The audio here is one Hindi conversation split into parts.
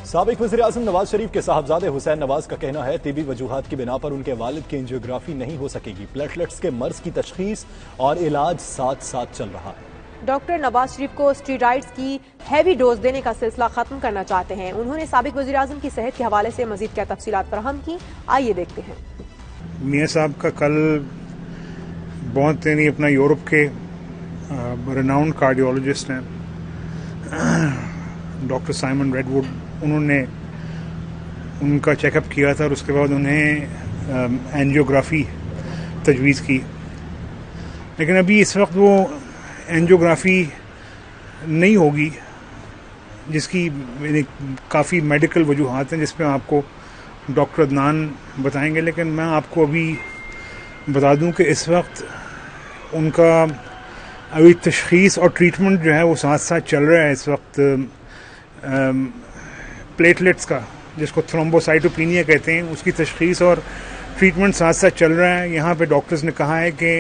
साबिक वज़ीर-ए-आज़म नवाज शरीफ के साहबजादे हुसैन नवाज का कहना है तिबी वजूहात की बिना पर उनके वालिद की एंजियोग्राफी नहीं हो सकेगी। प्लेटलेट्स के मर्ज की तशखीस और इलाज साथ साथ चल रहा है। डॉक्टर नवाज शरीफ को स्टीरॉइड्स की हैवी डोज देने का सिलसिला खत्म करना चाहते हैं। उन्होंने साबिक वज़ीर-ए-आज़म की सेहत के हवाले से मजीद क्या तफसीलात फराहम की, आइए देखते हैं। मियाँ साहब का कल बहुत अपना यूरोप के रिनाउंड कार्डियोलॉजिस्ट हैं डॉक्टर साइमन रेडवुड, उन्होंने उनका चेकअप किया था और उसके बाद उन्हें एंजियोग्राफी तजवीज़ की। लेकिन अभी इस वक्त वो एंजियोग्राफी नहीं होगी, जिसकी काफ़ी मेडिकल वजूहात हैं जिसमें आपको डॉक्टर अदनान बताएंगे। लेकिन मैं आपको अभी बता दूं कि इस वक्त उनका अभी तशख़ीस और ट्रीटमेंट जो है वो साथ साथ चल रहा है। इस वक्त प्लेटलेट्स का, जिसको थ्रोम्बोसाइटोपिनिया कहते हैं, उसकी तशख़ीस और ट्रीटमेंट साथ साथ चल रहा है। यहाँ पे डॉक्टर्स ने कहा है कि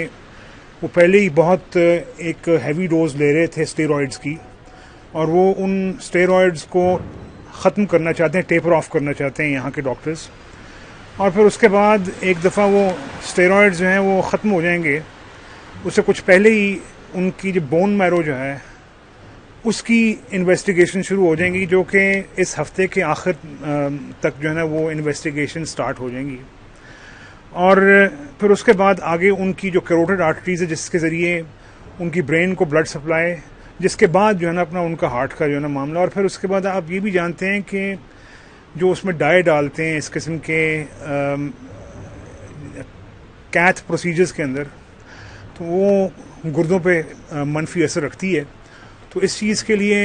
वो पहले ही बहुत एक हैवी डोज ले रहे थे स्टेरॉइड्स की, और वो उन स्टेरॉइड्स को ख़त्म करना चाहते हैं, टेपर ऑफ करना चाहते हैं यहाँ के डॉक्टर्स। और फिर उसके बाद एक दफ़ा वो स्टेरॉइड्स जो हैं वो ख़त्म हो जाएंगे, उससे कुछ पहले ही उनकी जो बोन मैरो जो है उसकी इन्वेस्टिगेशन शुरू हो जाएंगी, जो कि इस हफ्ते के आखिर तक जो है ना वो इन्वेस्टिगेशन स्टार्ट हो जाएंगी। और फिर उसके बाद आगे उनकी जो कैरोटिड आर्टरीज है जिसके ज़रिए उनकी ब्रेन को ब्लड सप्लाई, जिसके बाद जो है ना अपना उनका हार्ट का जो है ना मामला। और फिर उसके बाद आप ये भी जानते हैं कि जो उसमें डाई डालते हैं इस किस्म के कैथ प्रोसीजर्स के अंदर, तो वो गुर्दों पे मनफी असर रखती है। तो इस चीज़ के लिए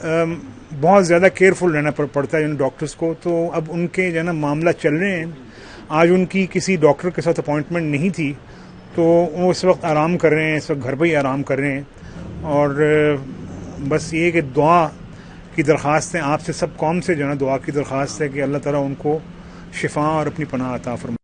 बहुत ज़्यादा केयरफुल रहना पड़ता है डॉक्टर्स को। तो अब उनके जो है ना मामला चल रहे हैं। आज उनकी किसी डॉक्टर के साथ अपॉइंटमेंट नहीं थी, तो वो इस वक्त आराम कर रहे हैं, इस वक्त घर पर ही आराम कर रहे हैं। और बस ये कि दुआ की दरख्वास्त है आपसे, सब कौम से जो है ना दुआ की दरख्वास्त है कि अल्लाह ताला उनको शिफा और अपनी पनाह अता फरमाए।